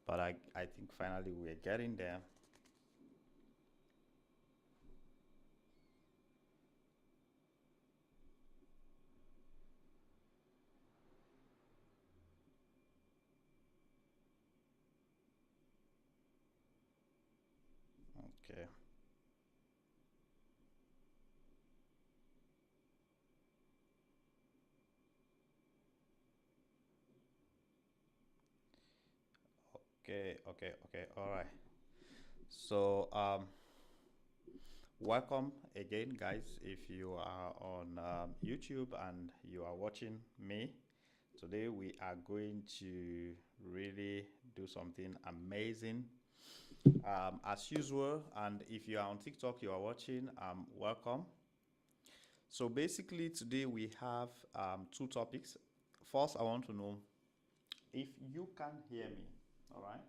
but I think finally we're getting there. Okay. Okay. All right. So, welcome again, guys. If you are on YouTube and you are watching me, today we are going to really do something amazing. As usual, and if you are on TikTok, you are watching, welcome. So basically, today we have two topics. First, I want to know if you can hear me. All right.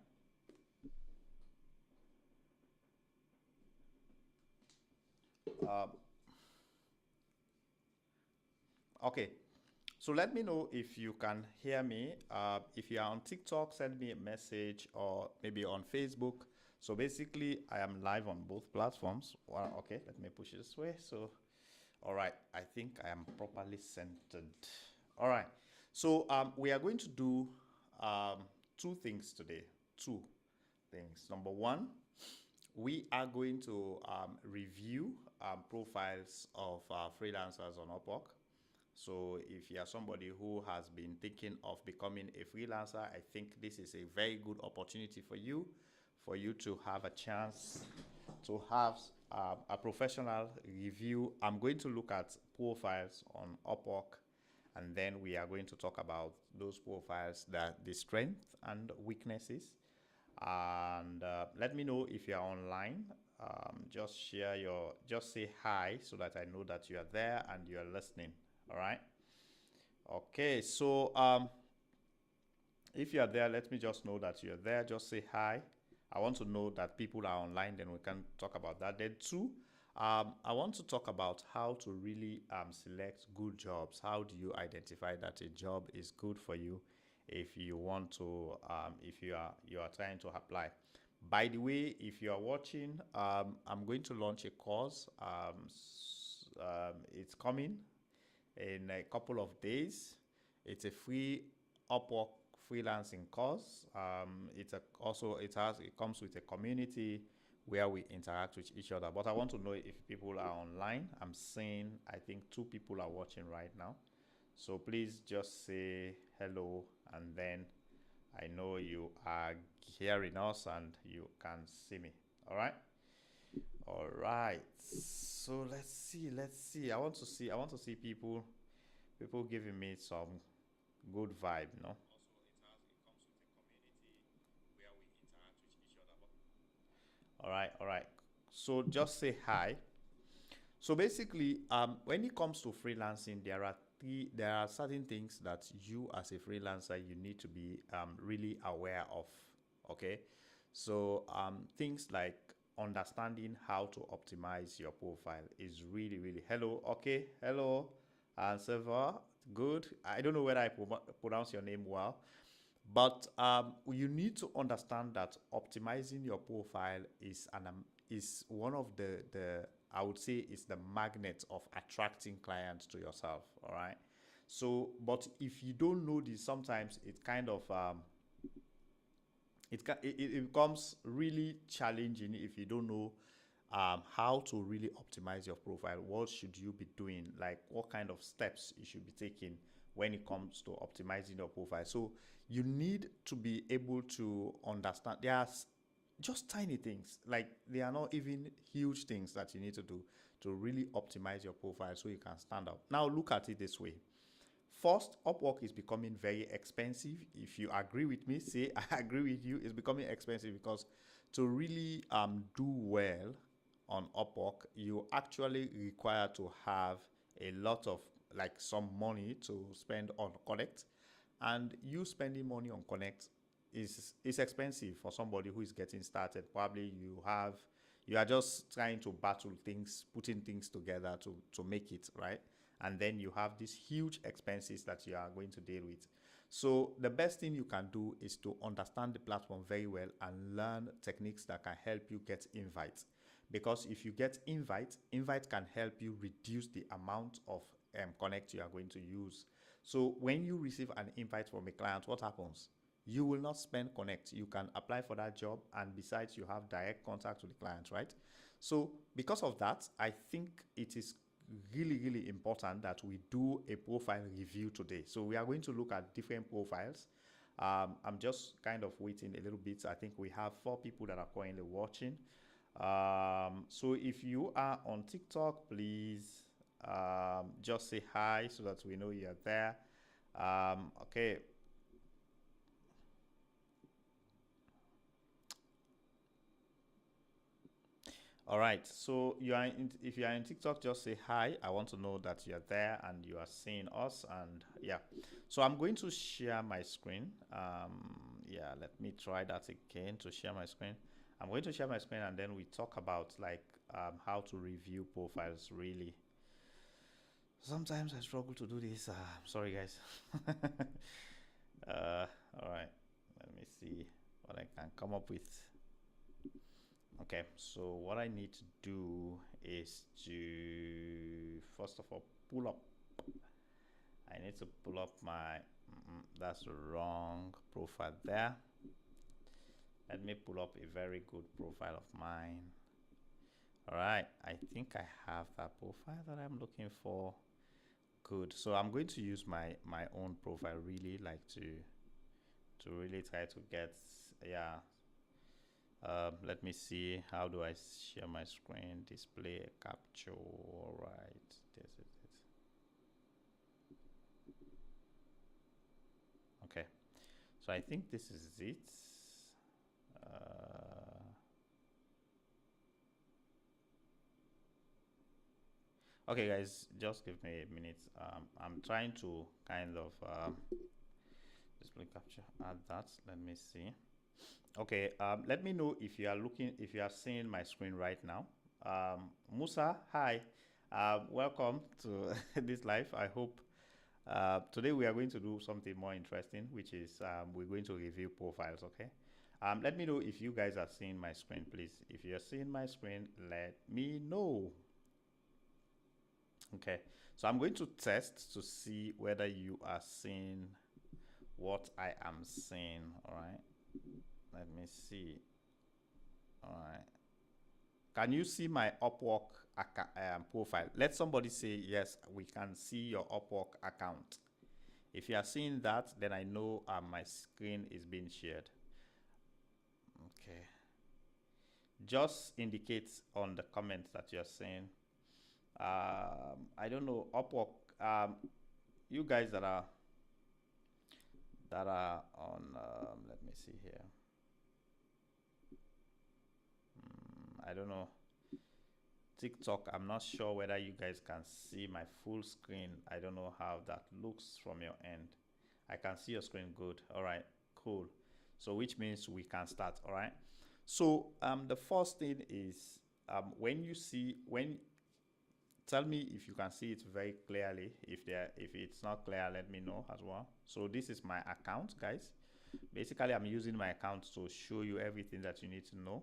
Uh, okay. So let me know if you can hear me. If you are on TikTok, send me a message or maybe on Facebook. So basically, I am live on both platforms. Well, okay, let me push it this way. So, all right, I think I am properly centered. All right. So we are going to do um, two things today. Two things. Number one, we are going to review profiles of freelancers on Upwork. So if you are somebody who has been thinking of becoming a freelancer, I think this is a very good opportunity for you to have a chance to have a professional review. I'm going to look at profiles on Upwork, and then we are going to talk about those profiles, that the strength and weaknesses. And let me know if you are online. Just say hi so that I know that you are there and you are listening. All right. Okay. So if you are there, let me just know that you're there. Just say hi. I want to know that people are online, then we can talk about that. Then, two, I want to talk about how to really select good jobs. How do you identify that a job is good for you if you want to, if you are trying to apply? By the way, if you are watching, I'm going to launch a course. It's coming in a couple of days. It's a free Upwork freelancing course. It comes with a community where we interact with each other. But I want to know if people are online. I'm seeing, I think two people are watching right now. So please just say hello, and then I know you are hearing us and you can see me. All right. All right. So let's see. I want to see people giving me some good vibe, no? All right. So just say hi. So basically, when it comes to freelancing, there are certain things that you as a freelancer you need to be really aware of. Okay, so things like understanding how to optimize your profile is really hello. Okay, hello, and Seva. Good. I don't know whether I pronounce your name well, but you need to understand that optimizing your profile is one of the I would say is the magnet of attracting clients to yourself. All right. So, but if you don't know this, sometimes it kind of it becomes really challenging if you don't know how to really optimize your profile. What should you be doing? Like what kind of steps you should be taking when it comes to optimizing your profile. So you need to be able to understand. There's just tiny things, like they are not even huge things that you need to do to really optimize your profile so you can stand out. Now look at it this way. First, Upwork is becoming very expensive. If you agree with me, say I agree with you. It's becoming expensive because to really do well on Upwork, you actually require to have a lot of like some money to spend on Connect, and you spending money on Connect is expensive for somebody who is getting started. Probably you are just trying to battle things, putting things together to make it right, and then you have these huge expenses that you are going to deal with. So the best thing you can do is to understand the platform very well and learn techniques that can help you get invites. Because if you get invite can help you reduce the amount of connect you are going to use. So when you receive an invite from a client, what happens? You will not spend connect. You can apply for that job, and besides, you have direct contact with the client, right? So because of that, I think it is really, really important that we do a profile review today. So we are going to look at different profiles. I'm just kind of waiting a little bit. I think we have 4 people that are currently watching. So if you are on TikTok, please just say hi so that we know you're there. Okay. All right. So if you are in TikTok, just say hi. I want to know that you're there and you are seeing us. And yeah, so I'm going to share my screen. Yeah, let me try that again to share my screen. I'm going to share my screen and then we talk about like how to review profiles. Really, sometimes I struggle to do this. Sorry, guys. All right. Let me see what I can come up with. Okay, so what I need to do is to first of all pull up. I need to pull up my that's the wrong profile there. Let me pull up a very good profile of mine. All right, I think I have that profile that I'm looking for. Good. So I'm going to use my own profile, really like to really try to get, yeah. Let me see, how do I share my screen? Display a capture. All right, this is it. Okay, so I think this is it. Okay, guys, just give me a minute. I'm trying to kind of display capture, add that. Let me see. Okay, let me know if you are looking, if you are seeing my screen right now. Musa, hi. Welcome to this live. I hope today we are going to do something more interesting, which is we're going to review profiles, okay? Let me know if you guys are seeing my screen, please. If you're seeing my screen, let me know. Okay, so I'm going to test to see whether you are seeing what I am seeing, all right? Let me see. All right. Can you see my UpWork profile? Let somebody say yes, we can see your UpWork account. If you are seeing that, then I know my screen is being shared. Okay. Just indicate on the comments that you're saying. I don't know, UpWork. You guys that are on. Let me see here. I don't know. TikTok, I'm not sure whether you guys can see my full screen. I don't know how that looks from your end. I can see your screen good. All right, cool. So which means we can start. All right. So the first thing is when you see, tell me if you can see it very clearly. If it's not clear, let me know as well. So this is my account, guys. Basically, I'm using my account to show you everything that you need to know.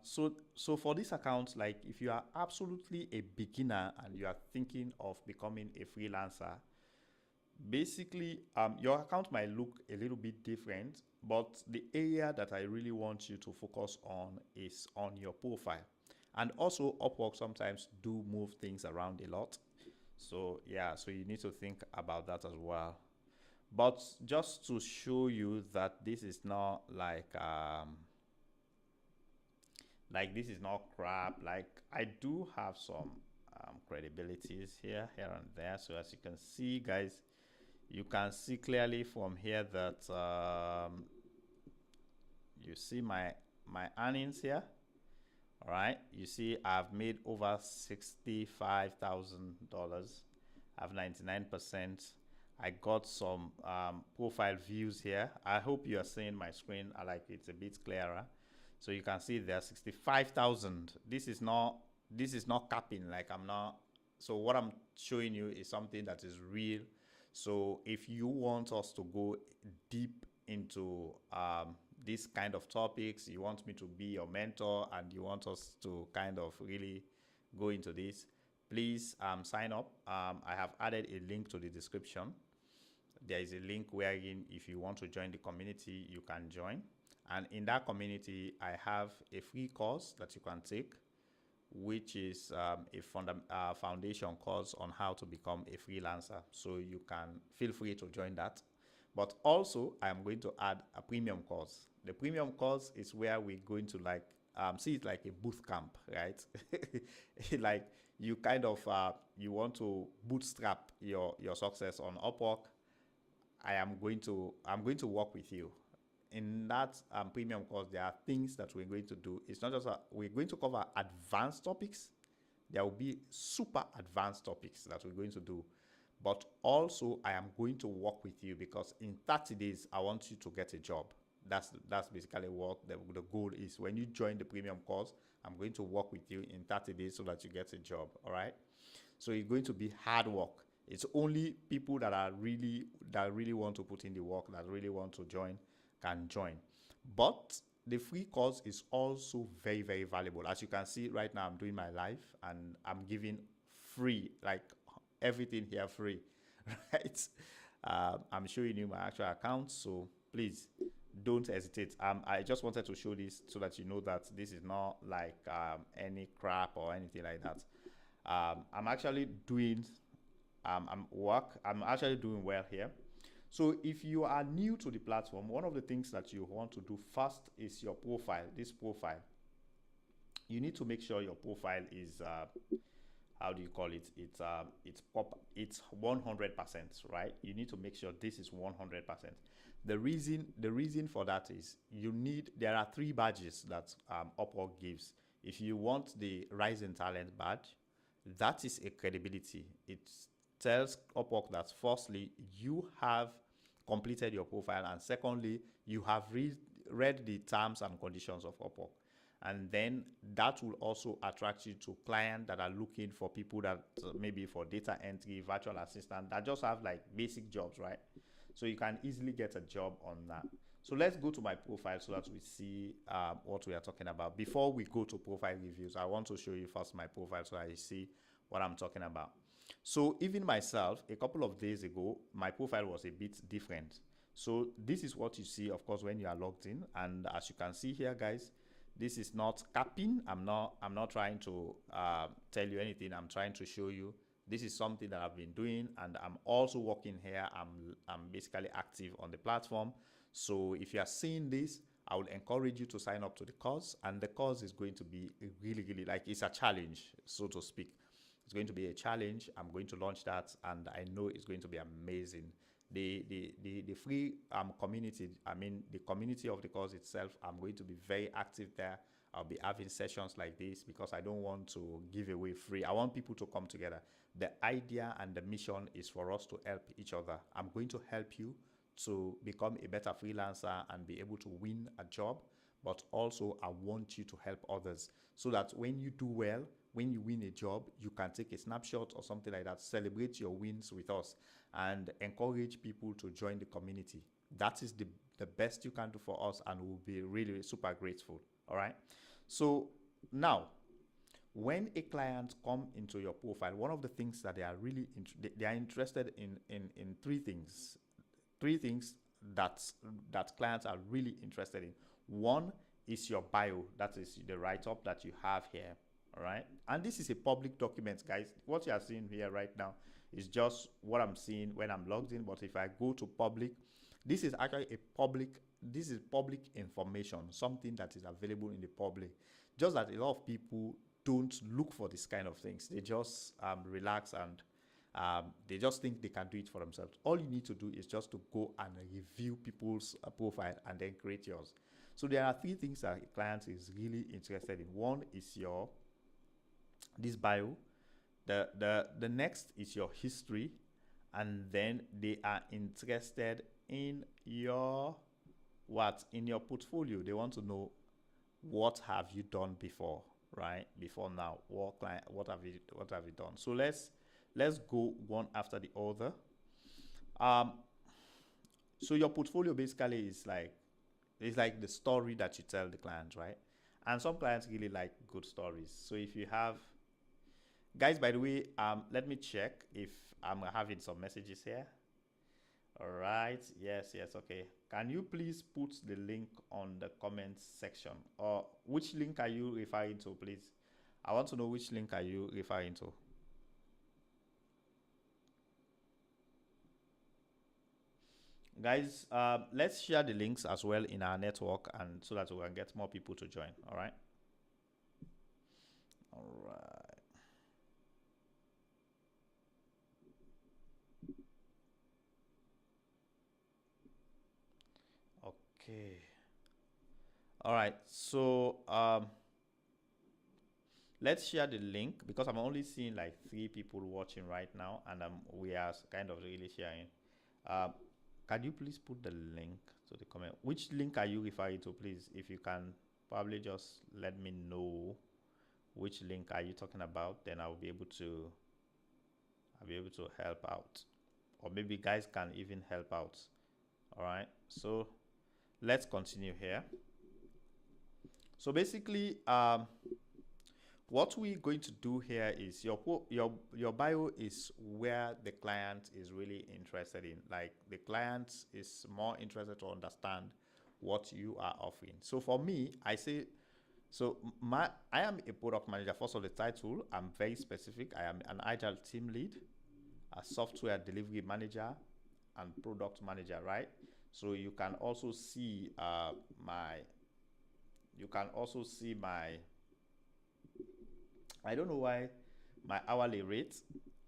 So for this account, like if you are absolutely a beginner and you are thinking of becoming a freelancer, basically your account might look a little bit different, but the area that I really want you to focus on is on your profile. And also Upwork sometimes do move things around a lot. So yeah, so you need to think about that as well. But just to show you that this is not like this is not crap. Like I do have some credibilities here and there. So as you can see, guys, you can see clearly from here that you see my earnings here. All right, you see I've made over $65,000. I have 99%. I got some profile views here. I hope you are seeing my screen. I like it's a bit clearer. So you can see there 65,000. This is not capping, like I'm not. So what I'm showing you is something that is real. So if you want us to go deep into this kind of topics, you want me to be your mentor, and you want us to kind of really go into this, please sign up. I have added a link to the description. There is a link wherein if you want to join the community, you can join. And in that community, I have a free course that you can take, which is a foundation course on how to become a freelancer. So you can feel free to join that. But also, I am going to add a premium course. The premium course is where we're going to see it like a boot camp, right? Like you kind of you want to bootstrap your success on Upwork. I'm going to work with you. In that premium course, there are things that we're going to do. It's not just we're going to cover advanced topics. There will be super advanced topics that we're going to do. But also, I am going to work with you because in 30 days, I want you to get a job. That's basically what the goal is. When you join the premium course, I'm going to work with you in 30 days so that you get a job. All right. So it's going to be hard work. It's only people that really want to put in the work, that really want to join, can join. But the free course is also very, very valuable. As you can see right now, I'm doing my live and I'm giving free, like everything here free, right? I'm showing you my actual account, so please don't hesitate. I just wanted to show this so that you know that this is not like any crap or anything like that. I'm actually doing I'm actually doing well here. So if you are new to the platform, one of the things that you want to do first is your profile. This profile, you need to make sure your profile is how do you call it? It's 100%, right? You need to make sure this is 100%. The reason for that is there are 3 badges that Upwork gives. If you want the Rising Talent badge, that is a credibility. It tells Upwork that firstly, you have completed your profile, and secondly, you have read the terms and conditions of Upwork. And then that will also attract you to clients that are looking for people that maybe for data entry, virtual assistant, that just have like basic jobs, right? So you can easily get a job on that. So let's go to my profile so that we see what we are talking about. Before we go to profile reviews, I want to show you first my profile so I see what I'm talking about. So even myself, a couple of days ago, my profile was a bit different. So this is what you see, of course, when you are logged in. And as you can see here, guys, this is not capping. I'm not trying to tell you anything. I'm trying to show you this is something that I've been doing, and I'm also working here. I'm basically active on the platform. So if you are seeing this, I would encourage you to sign up to the course, and the course is going to be really like it's a challenge, so to speak. It's going to be a challenge. I'm going to launch that, and I know it's going to be amazing. The free community, I mean the community of the course itself, I'm going to be very active there. I'll be having sessions like this because I don't want to give away free. I want people to come together. The idea and the mission is for us to help each other. I'm going to help you to become a better freelancer and be able to win a job, but also I want you to help others so that when you do well, when you win a job, you can take a snapshot or something like that, celebrate your wins with us, and encourage people to join the community. That is the best you can do for us, and we'll be really super grateful. All right. So now, when a client come into your profile, one of the things that they are really they are interested in 3 things. 3 things that clients are really interested in. One is your bio. That is the write-up that you have here. All right. And this is a public document, guys. What you are seeing here right now is just what I'm seeing when I'm logged in. But if I go to public, this is actually this is public information, something that is available in the public. Just that a lot of people don't look for this kind of things. They just relax and they just think they can do it for themselves. All you need to do is just to go and review people's profile and then create yours. So there are 3 things that a client is really interested in. One is this bio. The next is your history, and then they are interested in your in your portfolio. They want to know what have you done before, right? Before now, what have you done? So let's go one after the other. Um, so your portfolio basically is like, it's like the story that you tell the clients, right? And some clients really like good stories. So if you have, guys, by the way, let me check if I'm having some messages here. All right. Yes, yes. Okay. Can you please put the link on the comments section? Or which link are you referring to, please? I want to know which link are you referring to. Guys, let's share the links as well in our network and so that we can get more people to join. All right. All right. Okay. All right. So let's share the link because I'm only seeing like 3 people watching right now, and we are kind of really sharing. Um, can you please put the link to the comment? Which link are you referring to, please? If you can, probably just let me know which link are you talking about. Then I'll be able to help out, or maybe guys can even help out. All right. So let's continue here. So basically, what we're going to do here is your bio is where the client is really interested in. Like the client is more interested to understand what you are offering. So for me, I say, so I am a product manager. First of the title, I'm very specific. I am an agile team lead, a software delivery manager, and product manager. Right. So you can also see you can also see my, I don't know why, my hourly rate.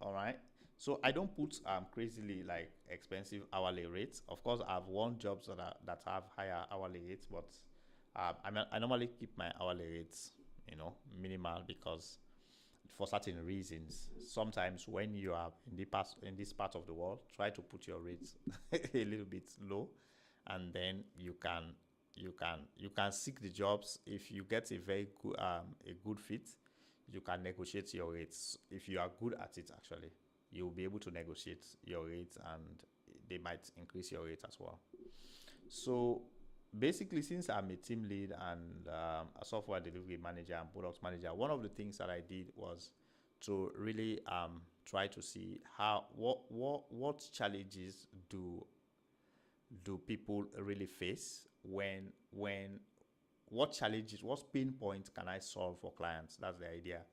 All right. So I don't put crazily like expensive hourly rates. Of course, I've won jobs that have higher hourly rates, but I normally keep my hourly rates, minimal because for certain reasons. Sometimes when you are in this part of the world, try to put your rates a little bit low, and then you can seek the jobs. If you get a good fit, you can negotiate your rates. If you are good at it, actually, you will be able to negotiate your rates, and they might increase your rate as well. So basically, since I'm a team lead and a software delivery manager and product manager, one of the things that I did was to really try to see what challenges do people really face when what challenges, what pain points can I solve for clients? That's the idea.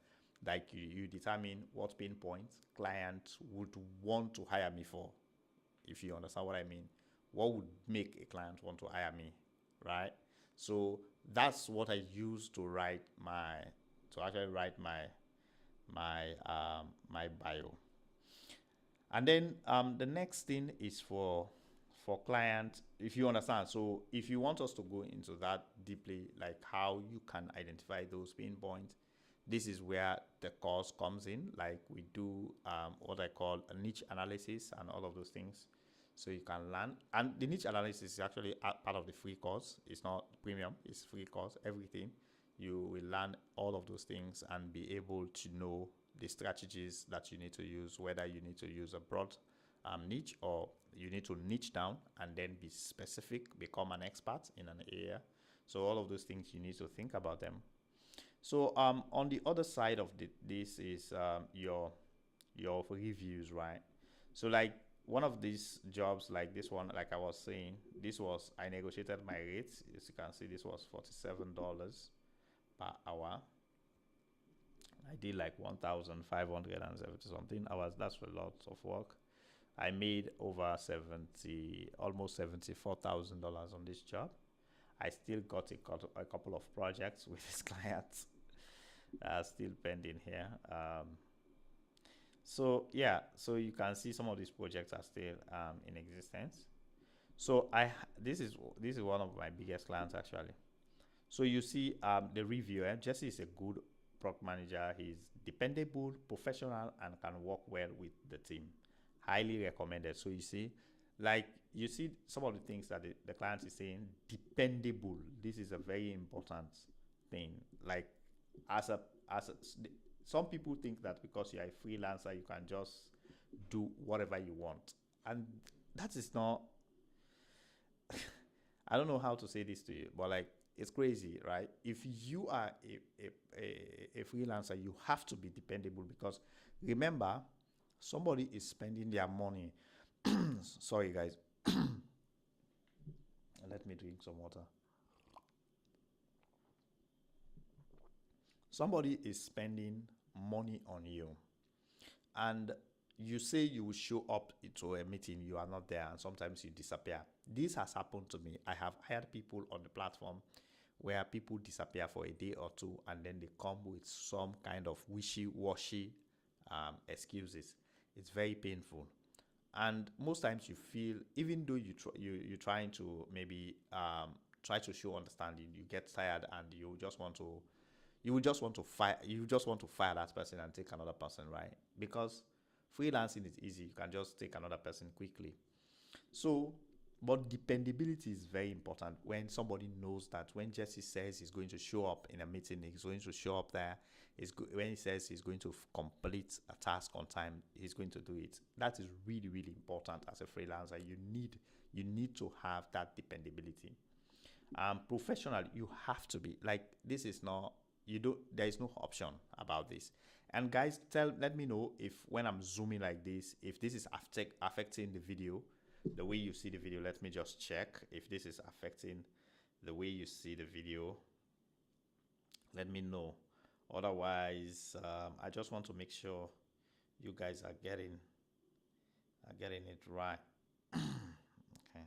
Like you determine what pain points clients would want to hire me for, if you understand what I mean. What would make a client want to hire me, right? So that's what I use to actually write my bio. And then the next thing is for clients, if you understand. So if you want us to go into that deeply, like how you can identify those pain points, this is where the course comes in. Like we do what I call a niche analysis and all of those things. So you can learn. And the niche analysis is actually part of the free course. It's not premium, it's free course, everything. You will learn all of those things and be able to know the strategies that you need to use, whether you need to use a broad niche or you need to niche down and then be specific, become an expert in an area. So all of those things you need to think about them. So on the other side of this is your reviews, right? So like one of these jobs, like this one, like I was saying, this was, I negotiated my rates. As you can see, this was $47 per hour. I did like 1,570 something hours. That's a lot of work. I made over almost $74,000 on this job. I still got a couple of projects with this client still pending here. So yeah, so you can see some of these projects are still in existence. So this is one of my biggest clients actually. So you see the reviewer, Jesse is a good product manager. He's dependable, professional, and can work well with the team. Highly recommended. So you see, like you see some of the things that the client is saying, dependable. This is a very important thing. Like as a as a, some people think that because you're a freelancer, you can just do whatever you want, and that is not, I don't know how to say this to you, but like it's crazy, right? If you are a freelancer, you have to be dependable because remember, somebody is spending their money. Sorry, guys. Let me drink some water. Somebody is spending money on you, and you say you will show up to a meeting, you are not there, and sometimes you disappear. This has happened to me. I have hired people on the platform where people disappear for a day or two and then they come with some kind of wishy-washy excuses. It's very painful, and most times you feel, even though you're trying to maybe try to show understanding, you get tired and you just want to fire that person and take another person, right? Because freelancing is easy, you can just take another person quickly. So, but dependability is very important. When somebody knows that when Jesse says he's going to show up in a meeting, he's going to show up there. When he says he's going to complete a task on time, he's going to do it. That is really, really important as a freelancer. You need to have that dependability. Professional, you have to be like, this is not, you do there is no option about this. And guys, let me know if when I'm zooming like this, if this is affecting the video, the way you see the video. Let me just check if this is affecting the way you see the video. Let me know. Otherwise, I just want to make sure you guys are getting it right. Okay.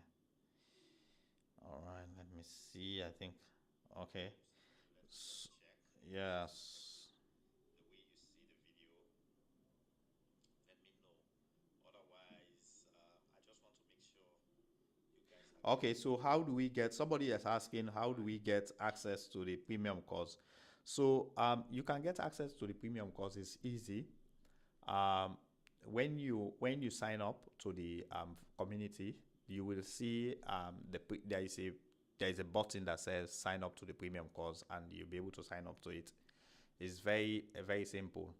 All right. Let me see. I think. Okay. S- yes. Okay, so how do we get, somebody is asking, how do we get access to the premium course? So you can get access to the premium course. It's easy. Um, when you sign up to the community, you will see there is a button that says sign up to the premium course, and you'll be able to sign up to it. It's very simple.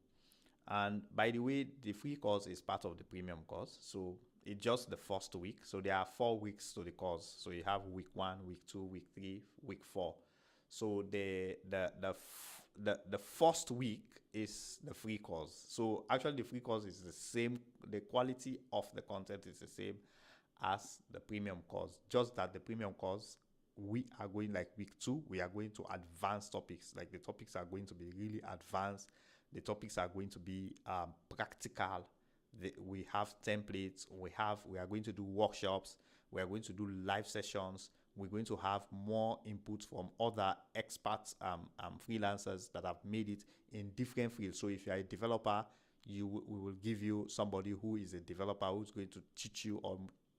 And by the way, the free course is part of the premium course. So it's just the first week. So there are 4 weeks to the course. So you have week 1, week 2, week 3, week 4. So the first week is the free course. So actually the free course is the same. The quality of the content is the same as the premium course. Just that the premium course, we are going, like week 2, we are going to advanced topics. Like the topics are going to be really advanced. The topics are going to be practical. We have templates. We are going to do workshops. We are going to do live sessions. We're going to have more input from other experts, freelancers that have made it in different fields. So if you are a developer, we will give you somebody who is a developer who's going to teach you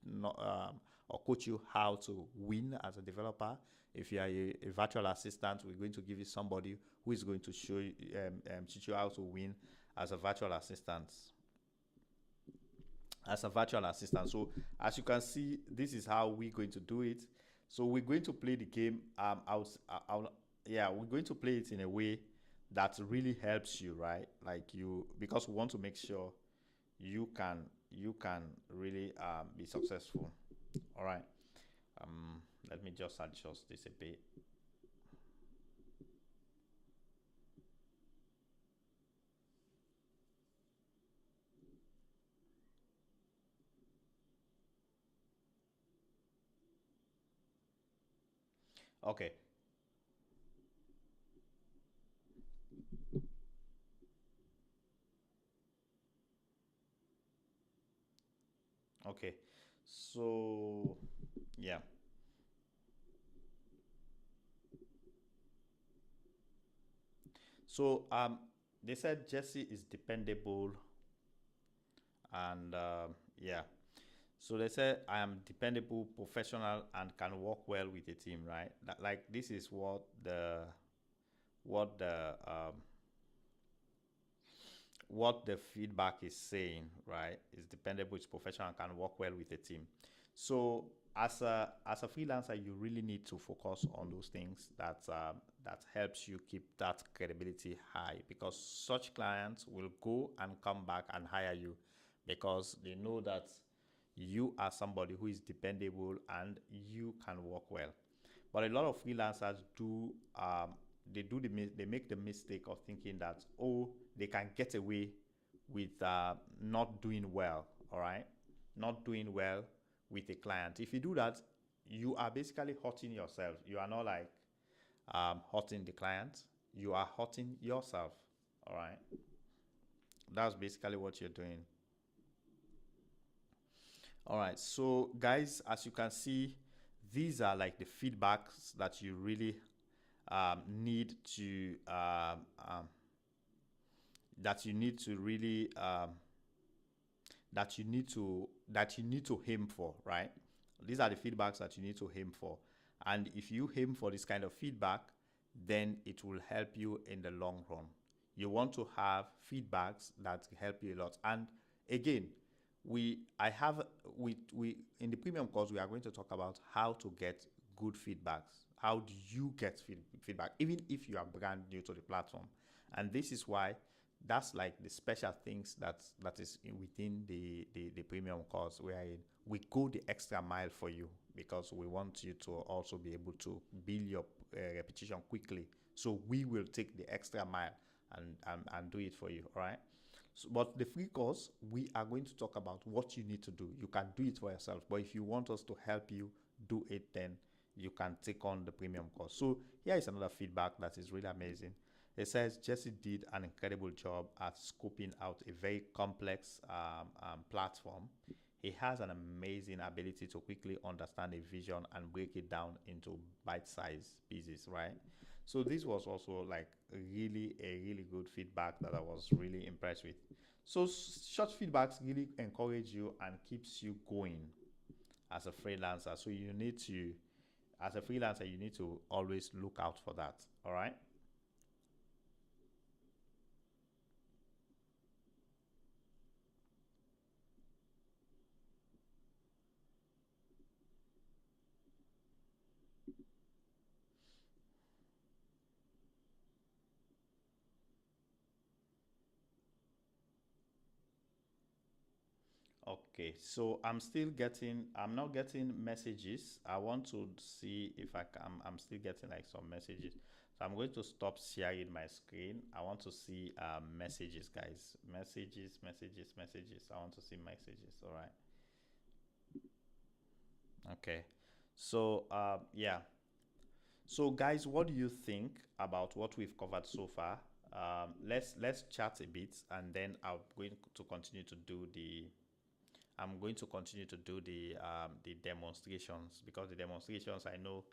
not, or coach you how to win as a developer. If you are a virtual assistant, we're going to give you somebody who is going to show you, teach you how to win as a virtual assistant. So as you can see, this is how we're going to do it. So we're going to play the game. Yeah, we're going to play it in a way that really helps you, right? Like because we want to make sure you can really be successful. All right. Let me just adjust this a bit. Okay. Okay. So yeah. So they said Jesse is dependable, and yeah. So they said I am dependable, professional, and can work well with a team, right? Like this is what the um, what the feedback is saying, right? Is dependable, is professional, and can work well with a team. So as a freelancer, you really need to focus on those things that helps you keep that credibility high, because such clients will go and come back and hire you because they know that you are somebody who is dependable and you can work well. But a lot of freelancers do they make the mistake of thinking that, oh, they can get away with not doing well. All right, not doing well with a client. If you do that, you are basically hurting yourself. You are not like hurting the client. You are hurting yourself. All right, that's basically what you're doing. All right, so guys, as you can see, these are like the feedbacks that you really need to that you need to really that you need to aim for, right? These are the feedbacks that you need to aim for, and if you aim for this kind of feedback, then it will help you in the long run. You want to have feedbacks that help you a lot. And again, we in the premium course, we are going to talk about how to get good feedbacks. How do you get feedback, even if you are brand new to the platform? And this is why that's like the special things that is within the premium course, wherein we go the extra mile for you, because we want you to also be able to build your repetition quickly. So we will take the extra mile and do it for you. All right. So, but the free course, we are going to talk about what you need to do. You can do it for yourself, but if you want us to help you do it, then you can take on the premium course. So here is another feedback that is really amazing. It says Jesse did an incredible job at scoping out a very complex platform. He has an amazing ability to quickly understand a vision and break it down into bite-sized pieces, right? So this was also like really a really good feedback that I was really impressed with. So short feedbacks really encourage you and keeps you going as a freelancer. So you need to, as a freelancer, you need to always look out for that. All right. Okay, so I'm not getting messages. I want to see if I'm still getting like some messages. So I'm going to stop sharing my screen. I want to see messages, guys. Messages. I want to see messages. All right. Okay. So, yeah. So, guys, what do you think about what we've covered so far? Let's chat a bit, and then I'm going to continue to do the demonstrations, because the demonstrations, I know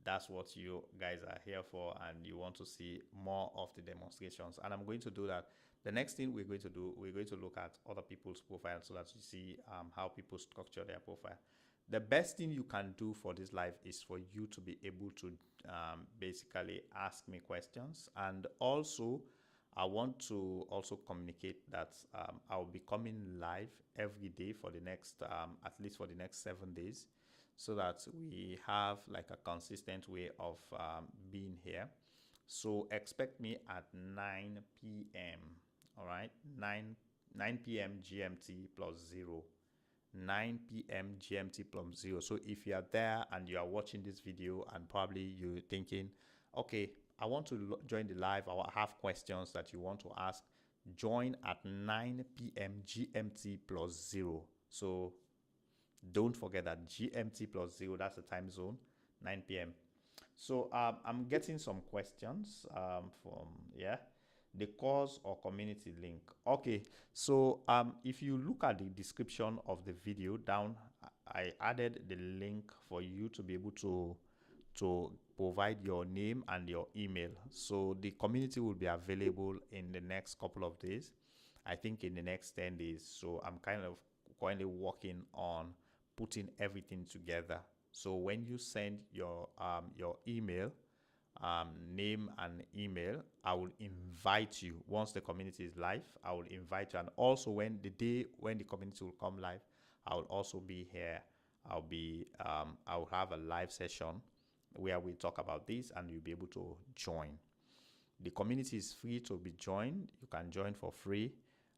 that's what you guys are here for, and you want to see more of the demonstrations. And I'm going to do that. The next thing we're going to do, we're going to look at other people's profiles so that you see how people structure their profile. The best thing you can do for this live is for you to be able to basically ask me questions. And also, I want to also communicate that I'll be coming live every day for the next, at least for the next 7 days, so that we have like a consistent way of being here. So expect me at 9 p.m. All right, 9 p.m. GMT plus 0. 9 p.m. GMT plus 0. So if you are there and you are watching this video and probably you're thinking, okay, I want to join the live, or I have questions that you want to ask, join at 9 p.m. GMT plus 0. So don't forget that GMT plus 0, that's the time zone, 9 p.m. So I'm getting some questions from, yeah, the course or community link. Okay, so if you look at the description of the video down, I added the link for you to be able to provide your name and your email. So the community will be available in the next couple of days. I think in the next 10 days. So I'm kind of currently working on putting everything together. So when you send your email, name and email, I will invite you. Once the community is live, I will invite you. And also when the day when the community will come live, I will also be here. I will have a live session where we talk about this, and you'll be able to join. The community is free to be joined. You can join for free,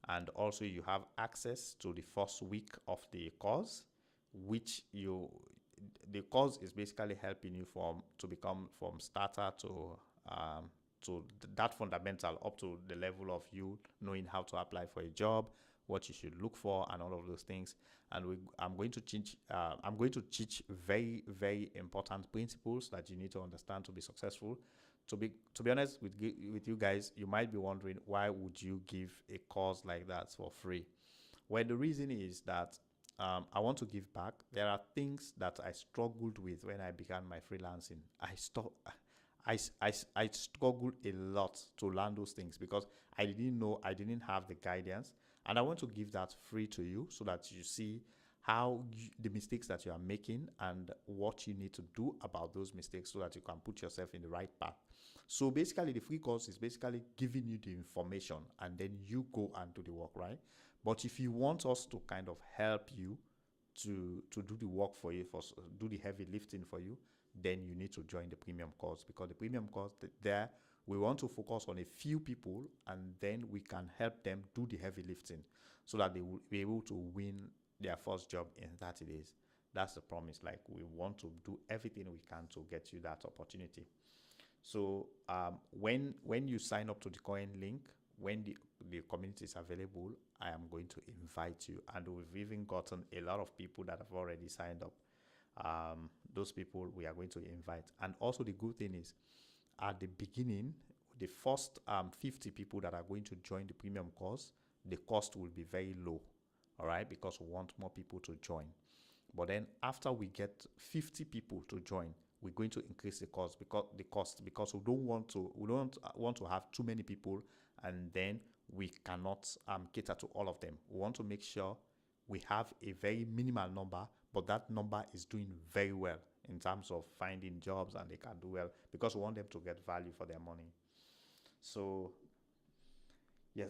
and also you have access to the first week of the course. which the course is basically helping you to become from starter that fundamental up to the level of you knowing how to apply for a job, what you should look for, and all of those things. And I'm going to teach very, very important principles that you need to understand to be successful. To be honest with you guys, you might be wondering, why would you give a course like that for free? Well, the reason is that I want to give back. There are things that I struggled with when I began my freelancing. I struggled a lot to learn those things because I didn't know, I didn't have the guidance. And I want to give that free to you so that you see the mistakes that you are making and what you need to do about those mistakes so that you can put yourself in the right path. So basically, the free course is basically giving you the information and then you go and do the work, right? But if you want us to kind of help you to do the work for you, do the heavy lifting for you, then you need to join the premium course, because the premium course, there we want to focus on a few people and then we can help them do the heavy lifting so that they will be able to win their first job in 30 days. That's the promise. Like, we want to do everything we can to get you that opportunity. So when you sign up to the coin link, when the community is available, I am going to invite you. And we've even gotten a lot of people that have already signed up. Those people we are going to invite. And also the good thing is, at the beginning, the first 50 people that are going to join the premium course, the cost will be very low, all right, because we want more people to join. But then after we get 50 people to join, we're going to increase the cost because we don't want to have too many people and then we cannot cater to all of them. We want to make sure we have a very minimal number, but that number is doing very well in terms of finding jobs and they can do well because we want them to get value for their money. So yes.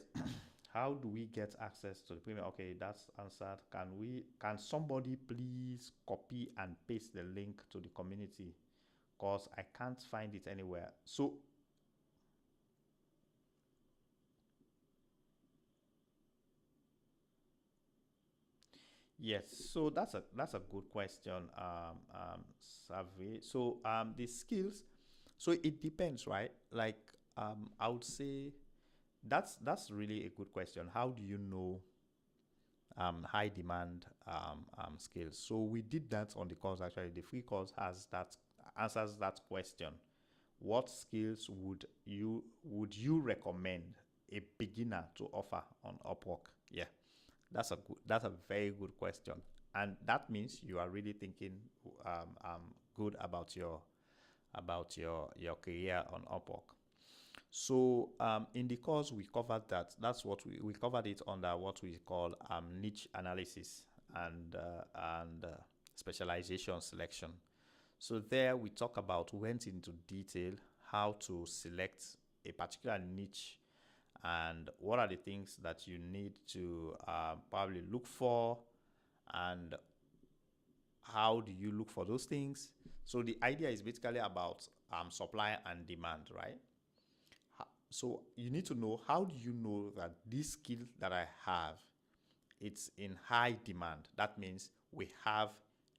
How do we get access to the premium? Okay, that's answered. Can somebody please copy and paste the link to the community? Because I can't find it anywhere. So yes, so that's a good question, Savvy. So the skills, so it depends, right? Like I would say that's really a good question. How do you know high demand skills? So we did that on the course. Actually, the free course answers that question. What skills would you recommend a beginner to offer on Upwork? Yeah, that's a very good question, and that means you are really thinking good about your career on Upwork. So in the course we covered that. That's what we covered it under what we call niche analysis and specialization selection. So there we went into detail how to select a particular niche and what are the things that you need to probably look for, and how do you look for those things. So the idea is basically about supply and demand, right? So you need to know, how do you know that this skill that I have, it's in high demand? That means we have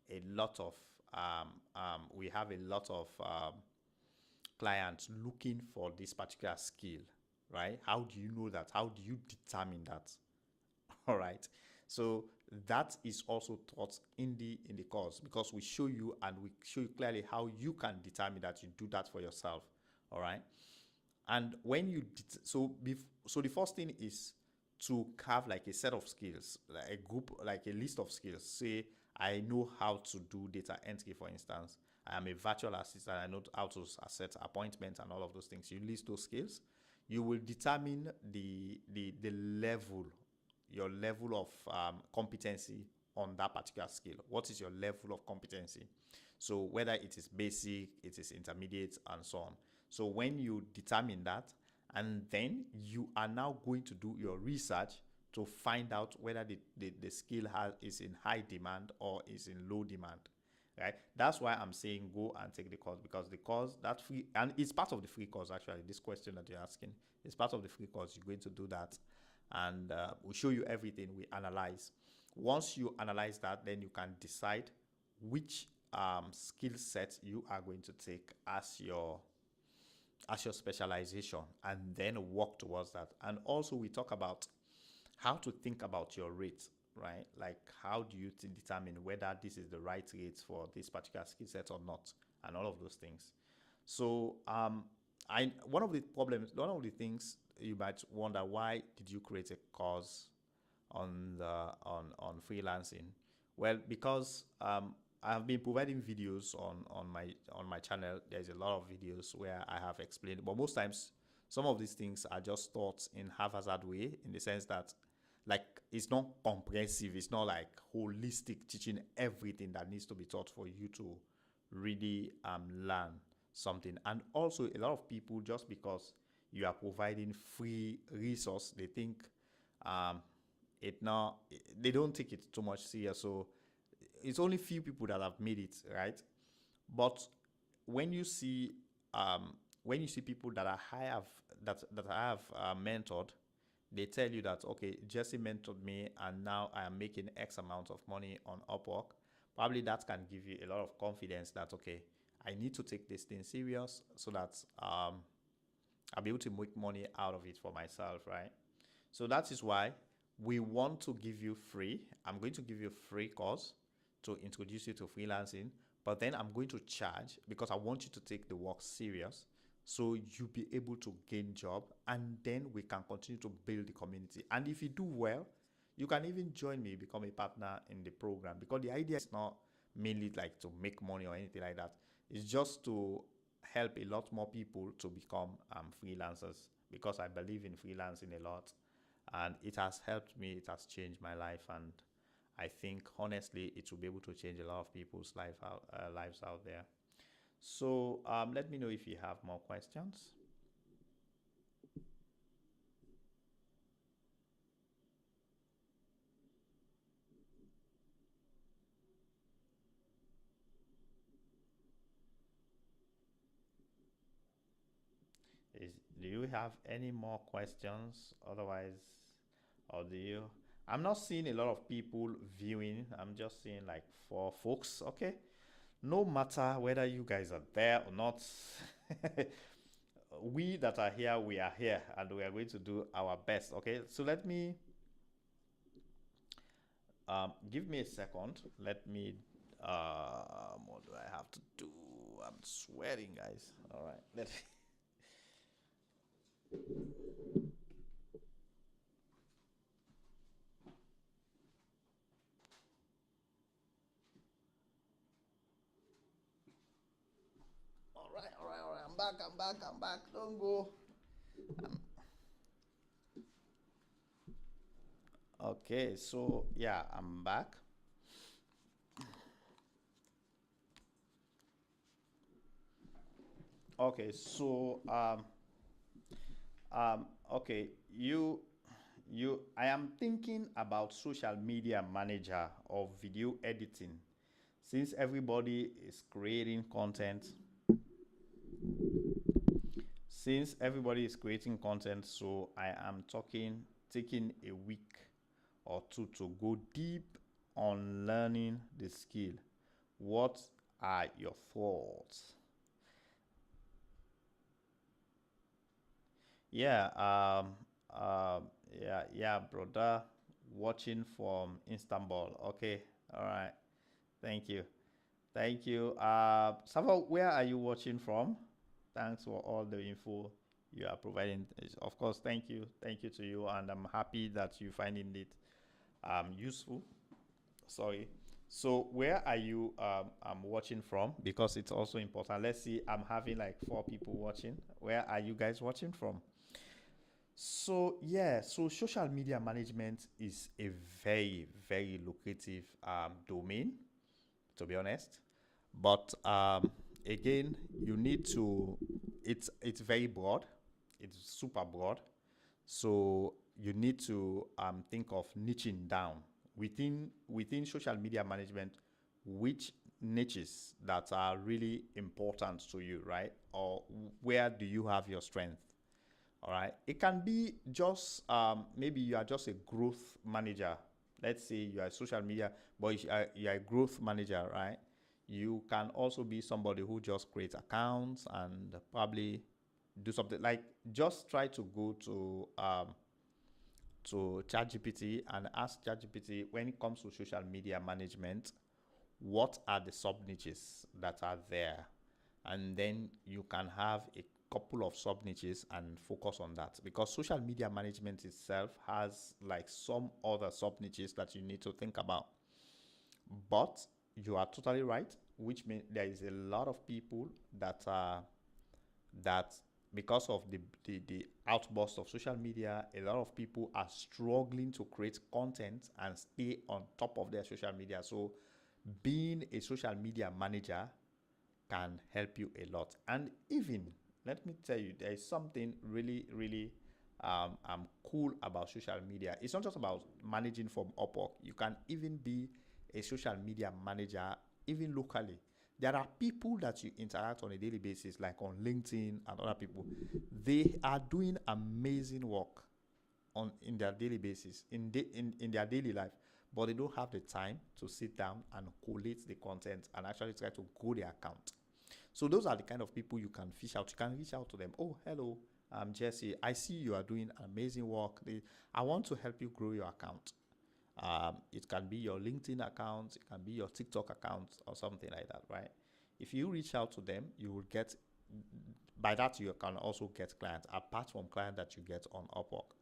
a lot of clients looking for this particular skill, right? How do you know that? How do you determine that? All right. So that is also taught in the course, because we show you clearly how you can determine that. You do that for yourself. All right. And when you so the first thing is to have like a set of skills, like a group, like a list of skills. Say I know how to do data entry, for instance. I am a virtual assistant. I know how to set appointments and all of those things. You list those skills. You will determine your level of competency on that particular skill. What is your level of competency? So whether it is basic, it is intermediate, and so on. So when you determine that, and then you are now going to do your research to find out whether the skill is in high demand or is in low demand, right? That's why I'm saying go and take the course, because the course, that free, and it's part of the free course actually. This question that you're asking is part of the free course. You're going to do that, and we show you everything. We analyze. Once you analyze that, then you can decide which skill set you are going to take as your specialization, and then work towards that. And also we talk about how to think about your rate, right? Like how do you determine whether this is the right rate for this particular skill set or not, and all of those things. So one of the things you might wonder, why did you create a course on freelancing? Well, because I have been providing videos on my channel. There's a lot of videos where I have explained, but most times some of these things are just taught in haphazard way, in the sense that like it's not comprehensive, it's not like holistic teaching everything that needs to be taught for you to really learn something. And also a lot of people, just because you are providing free resource, they think um, it now they don't take it too much serious. So it's only few people that have made it, right? But when you see when you see people that I have mentored, they tell you that okay, Jesse mentored me and now I am making X amount of money on Upwork. Probably that can give you a lot of confidence that okay, I need to take this thing serious so that I'll be able to make money out of it for myself, right? So that is why we want to give you free. I'm going to give you a free course to introduce you to freelancing, but then I'm going to charge because I want you to take the work serious, so you'll be able to gain job, and then we can continue to build the community. And if you do well, you can even join me, become a partner in the program, because the idea is not mainly like to make money or anything like that. It's just to help a lot more people to become freelancers, because I believe in freelancing a lot, and it has helped me, it has changed my life, and I think honestly it will be able to change a lot of people's lives out there. So let me know if you have more questions. Do you have any more questions? Otherwise, or do you? I'm not seeing a lot of people viewing. I'm just seeing like 4 folks. Okay. No matter whether you guys are there or not, we that are here, we are here, and we are going to do our best. Okay. So let me give me a second. Let me. What do I have to do? I'm sweating, guys. All right. Let. All right. All right. All right. I'm back. I'm back. I'm back. Don't go. Okay. So yeah, I'm back. Okay. So okay. I am thinking about social media manager or video editing, since everybody is creating content. Since everybody is creating content, so I am taking a week or two to go deep on learning the skill. What are your thoughts? Yeah, yeah, brother, watching from Istanbul. Okay, all right. Thank you. Thank you. Safa, where are you watching from? Thanks for all the info you are providing. Of course, thank you. Thank you to you. And I'm happy that you finding it useful. Sorry. So where are you watching from? Because it's also important. Let's see. I'm having like 4 people watching. Where are you guys watching from? So yeah, so social media management is a very, very lucrative domain, to be honest. But again, you need to. It's very broad. It's super broad. So you need to think of niching down within social media management, which niches that are really important to you, right? Or where do you have your strength? All right. It can be just maybe you are just a growth manager, let's say you are a social media, but you are a growth manager, right? You can also be somebody who just creates accounts and probably do something like just try to go to ChatGPT and ask ChatGPT when it comes to social media management, what are the sub niches that are there? And then you can have a couple of sub niches and focus on that, because social media management itself has like some other sub niches that you need to think about. But you are totally right, which means there is a lot of people that are that because of the outburst of social media, a lot of people are struggling to create content and stay on top of their social media. So being a social media manager can help you a lot. And even, let me tell you, there is something really, really cool about social media. It's not just about managing from Upwork. You can even be a social media manager, even locally. There are people that you interact on a daily basis, like on LinkedIn and other people. They are doing amazing work on in their daily basis, in their daily life, but they don't have the time to sit down and collate the content and actually try to grow their account. So those are the kind of people you can fish out. You can reach out to them. Oh, hello, I'm Jesse. I see you are doing amazing work. I want to help you grow your account. It can be your LinkedIn account, it can be your TikTok account, or something like that, right? If you reach out to them, you will get, by that you can also get clients apart from clients that you get on Upwork.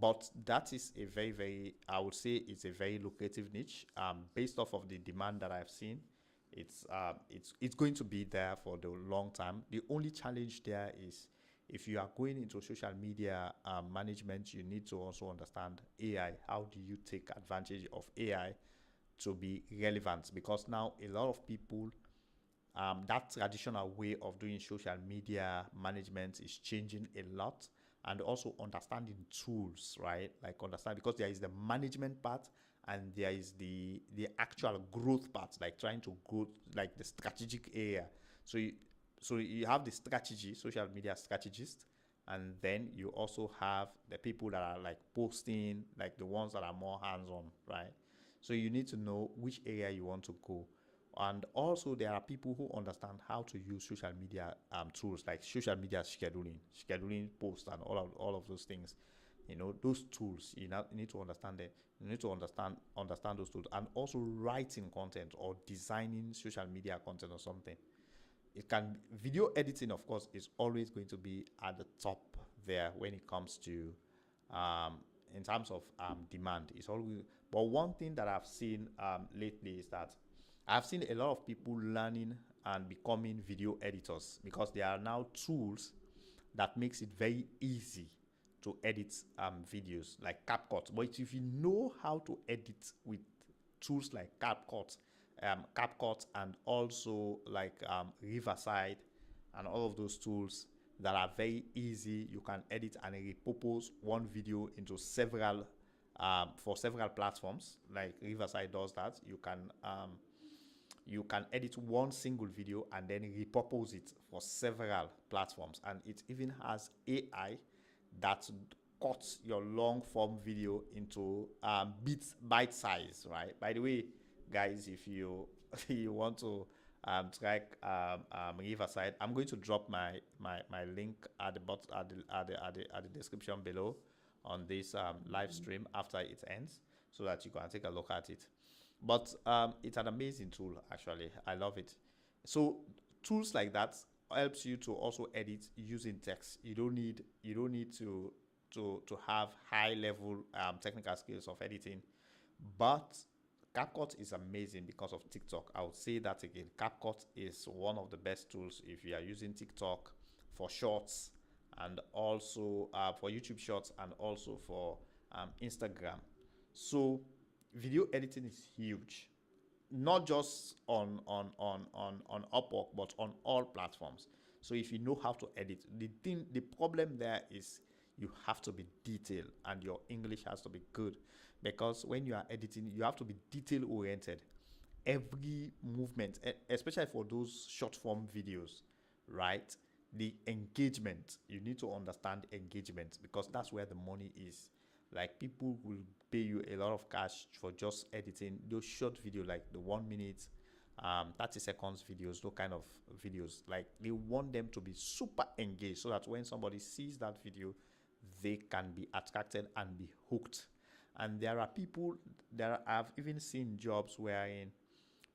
But that is a very, very, I would say it's a very lucrative niche. Based off of the demand that I've seen, it's going to be there for the long time. The only challenge there is if you are going into social media management, you need to also understand AI. How do you take advantage of AI to be relevant? Because now a lot of people, that traditional way of doing social media management is changing a lot, and also understanding tools, right? Like understand, because there is the management part and there is the actual growth part, like trying to grow, like the strategic area. So you have the strategy, social media strategist, and then you also have the people that are like posting, like the ones that are more hands-on, right? So you need to know which area you want to go. And also there are people who understand how to use social media tools, like social media scheduling posts and all of those things. Those tools, you need to understand them. You need to understand those tools, and also writing content or designing social media content or something. It can Video editing, of course, is always going to be at the top there when it comes to um, in terms of demand. It's always, but one thing that I've seen lately is that I've seen a lot of people learning and becoming video editors, because there are now tools that makes it very easy to edit videos like CapCut. But if you know how to edit with tools like CapCut and also like Riverside and all of those tools that are very easy, you can edit and repurpose one video into several for several platforms. Like Riverside does that. You can edit one single video and then repurpose it for several platforms, and it even has AI that cuts your long form video into bite size, right? By the way, guys, if you you want to track Riverside, I'm going to drop my link at the bottom, at the description below on this live stream after it ends, so that you can take a look at it. But it's an amazing tool, actually. I love it. So tools like that helps you to also edit using text. You don't need to have high level technical skills of editing. But CapCut is amazing because of TikTok. I would say that again. CapCut is one of the best tools if you are using TikTok for shorts, and also for YouTube shorts, and also for Instagram. So video editing is huge, not just on Upwork, but on all platforms. So if you know how to edit, the problem there is you have to be detailed, and your English has to be good, because when you are editing, you have to be detail oriented. Every movement, especially for those short form videos, right? The engagement, you need to understand engagement, because that's where the money is. Like, people will pay you a lot of cash for just editing those short video, like the 1 minute, 30 seconds videos, those kind of videos. Like they want them to be super engaged so that when somebody sees that video, they can be attracted and be hooked. And there are people that I've even seen jobs wherein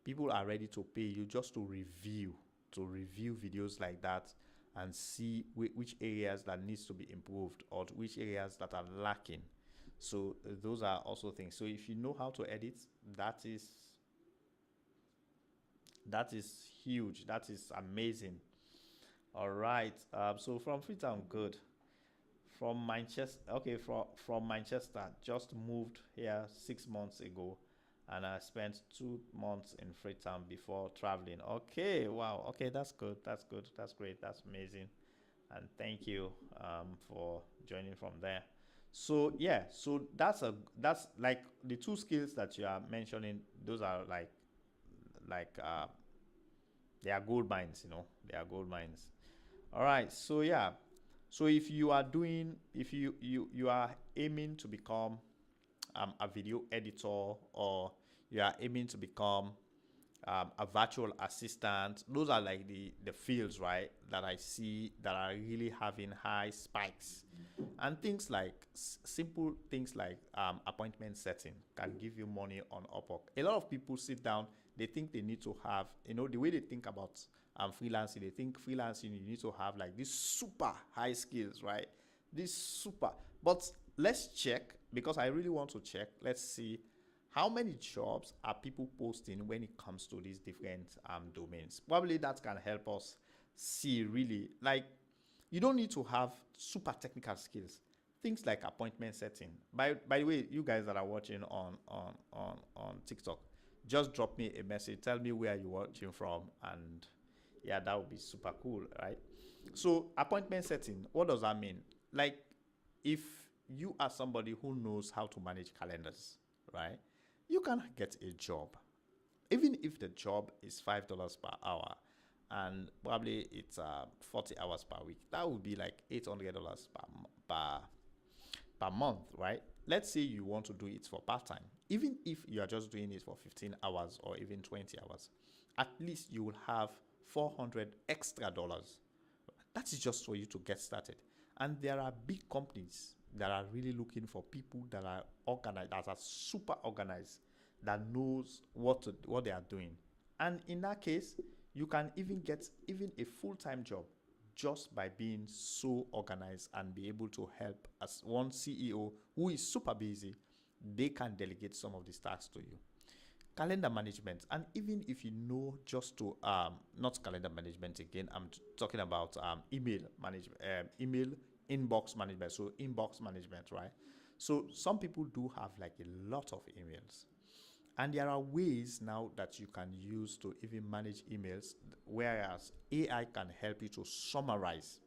people are ready to pay you just to review videos like that and see which areas that needs to be improved or which areas that are lacking. So those are also things. So if you know how to edit, that is huge. That is amazing. All right. So from Freetown, good. From Manchester, okay, from Manchester, just moved here 6 months ago, and I spent 2 months in Freetown before traveling. Okay, wow. Okay, that's good. That's good. That's great. That's amazing. And thank you for joining from there. So yeah, so that's like the two skills that you are mentioning. Those are like they are gold mines. They are gold mines. All right. So yeah. So if you are doing, if you are aiming to become a video editor, or you are aiming to become a virtual assistant, those are like the fields, right, that I see that are really having high spikes. And things like simple things like appointment setting can give you money on Upwork. A lot of people sit down, they think they need to have, the way they think about freelancing, they think freelancing, you need to have like these super high skills, right? This super. But let's check, because I really want to check. Let's see how many jobs are people posting when it comes to these different domains. Probably that can help us see really, like, you don't need to have super technical skills. Things like appointment setting. By the way, you guys that are watching on TikTok, just drop me a message. Tell me where you're watching from, and yeah, that would be super cool, right? So appointment setting, what does that mean? Like, if you are somebody who knows how to manage calendars, right, you can get a job. Even if the job is $5 per hour, and probably it's 40 hours per week, that would be like $800 per month, right? Let's say you want to do it for part-time. Even if you are just doing it for 15 hours or even 20 hours, at least you will have $400 extra. That is just for you to get started. And there are big companies that are really looking for people that are organized, that are super organized, that knows what they are doing. And in that case, you can even get even a full-time job just by being so organized and be able to help. As one CEO who is super busy, they can delegate some of these tasks to you. Calendar management, and even if you know just to not calendar management again, I'm talking about email management, email inbox management. So inbox management, right? So some people do have like a lot of emails, and there are ways now that you can use to even manage emails, whereas AI can help you to summarize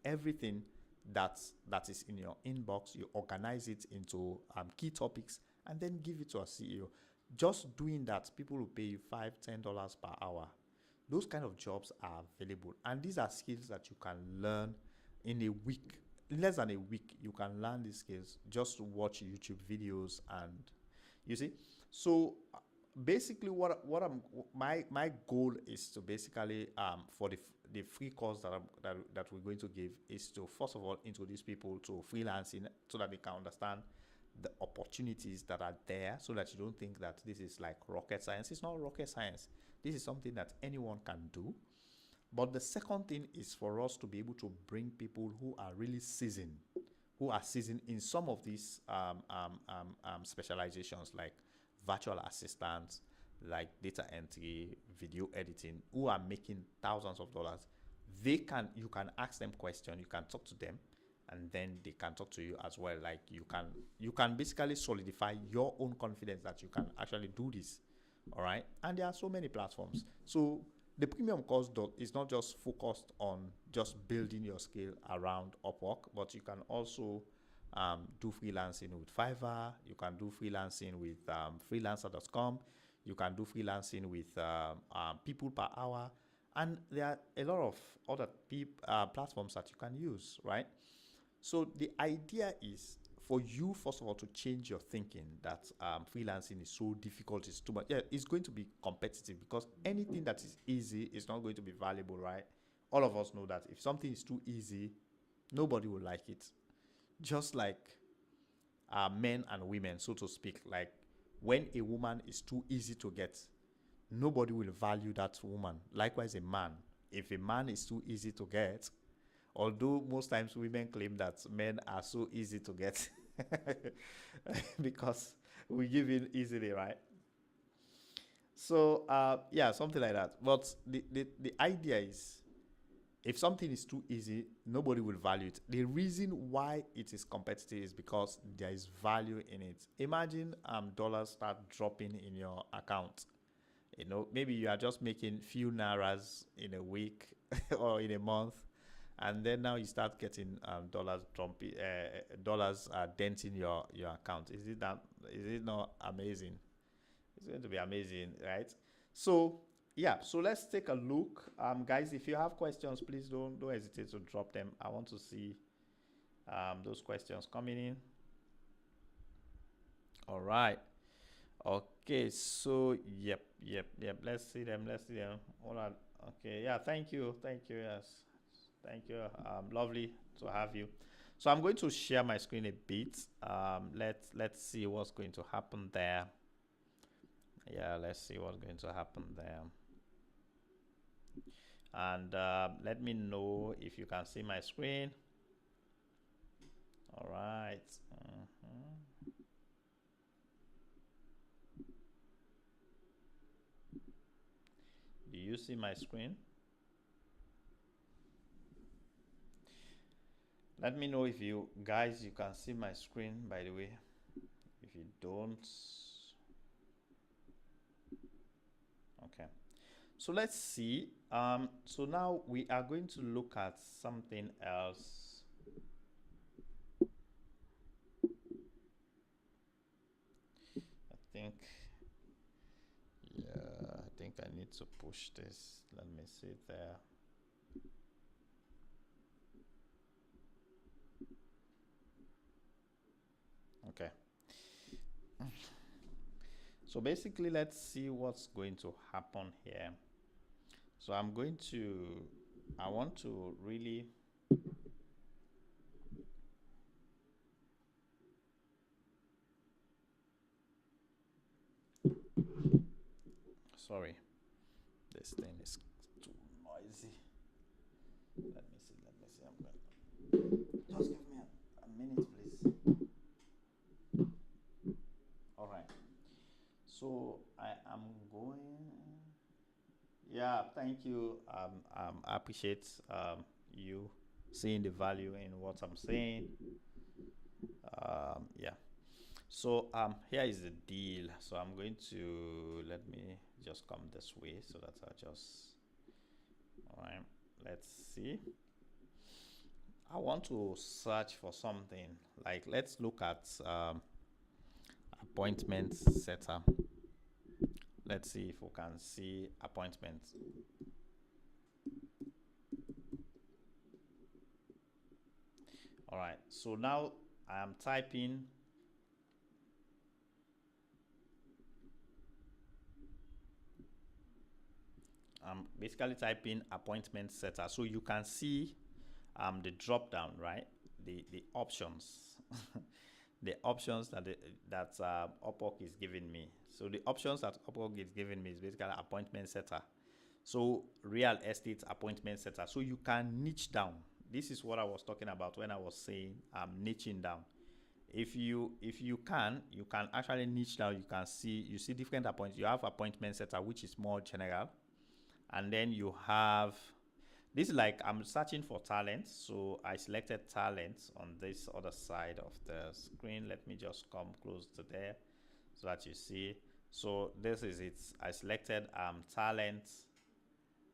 everything that is in your inbox. You organize it into key topics and then give it to a CEO. Just doing that, people will pay you $5-10 per hour. Those kind of jobs are available, and these are skills that you can learn in a week. In less than a week, you can learn these skills. Just watch YouTube videos, and you see. So basically, what I'm my goal is to basically for the free course that we're going to give is to first of all introduce people to freelancing so that they can understand the opportunities that are there, so that you don't think that this is like rocket science. It's not rocket science. This is something that anyone can do. But the second thing is for us to be able to bring people who are really seasoned, in some of these specializations, like virtual assistants, like data entry, video editing, who are making thousands of dollars. You can ask them questions, you can talk to them, and then they can talk to you as well. Like you can basically solidify your own confidence that you can actually do this. All right. And there are so many platforms. So the premium course is not just focused on just building your skill around Upwork, but you can also do freelancing with Fiverr. You can do freelancing with freelancer.com. You can do freelancing with people per hour. And there are a lot of other platforms that you can use, right? So the idea is for you, first of all, to change your thinking that freelancing is so difficult, it's too much. Yeah, it's going to be competitive because anything that is easy is not going to be valuable, right? All of us know that if something is too easy, nobody will like it. Just like men and women, so to speak. Like when a woman is too easy to get, nobody will value that woman. Likewise, a man. If a man is too easy to get, although most times women claim that men are so easy to get because we give in easily, right? So yeah, something like that. But the idea is if something is too easy, nobody will value it. The reason why it is competitive is because there is value in it. Imagine dollars start dropping in your account. You know, maybe you are just making few nairas in a week or in a month, and then now you start getting dollars denting your account. Is it not amazing? It's going to be amazing, right? So yeah, so let's take a look, guys. If you have questions, please don't hesitate to drop them. I want to see those questions coming in. All right. Okay, so yep. Let's see them. All right. Okay, yeah. Thank you. Yes, thank you. Lovely to have you. So I'm going to share my screen a bit. Let's see what's going to happen there. Yeah, let's see what's going to happen there. And let me know if you can see my screen. All right. Do you see my screen? Let me know if you guys you can see my screen, by the way. If you don't, okay. So let's see. So now we are going to look at something else. I think I need to push this. Let me see there. Okay. So basically, let's see what's going to happen here. So I want to really sorry, this thing is too noisy. Let me see. Just give me a minute, please. All right. So I am going. Yeah, thank you. I appreciate you seeing the value in what I'm saying. Yeah. So here is the deal. So I'm going to let me just come this way so that I'll just. All right. Let's see. I want to search for something like let's look at appointment setter. Let's see if we can see appointments. All right, so now I am typing I'm basically typing appointment setter, so you can see the drop down, right? The options the options that Upwork is giving me. So the options that Upwork is giving me is basically appointment setter. So real estate appointment setter. So you can niche down. This is what I was talking about when I was saying niching down. If you can actually niche down. You see different appointments. You have appointment setter, which is more general, and then you have this is like I'm searching for talent, so I selected talent on this other side of the screen. Let me just come close to there so that you see. So this is it. I selected talent,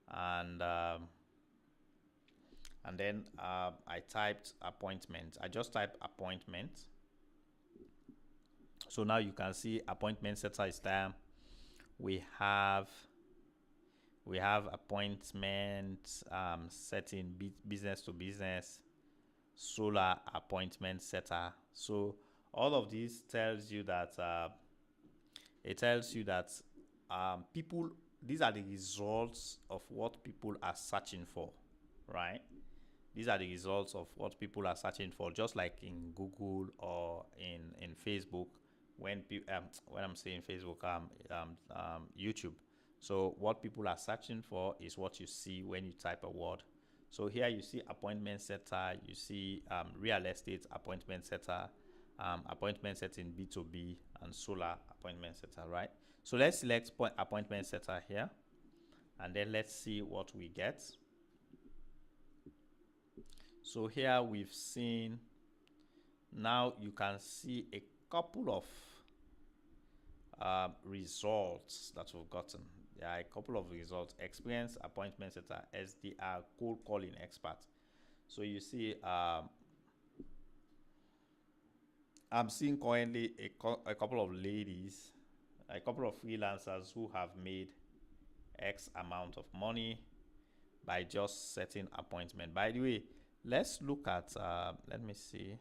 and then I typed appointment. I just typed appointment. So now you can see appointment setter is there. We have appointment setting business to business. solar appointment setter. So all of this tells you that people, these are the results of what people are searching for, right? These are the results of what people are searching for, just like in Google or in Facebook. When I'm saying Facebook, YouTube. So what people are searching for is what you see when you type a word. So here you see appointment setter, you see real estate appointment setter, appointment setting B2B, and solar appointment setter, right? So let's select appointment setter here, and then let's see what we get. So here we've seen, now you can see a couple of results that we've gotten. There are a couple of results: experienced appointment setter, SDR, cold calling expert. So you see, I'm seeing currently a couple of ladies, a couple of freelancers who have made X amount of money by just setting appointment. By the way, let's look at, let me see.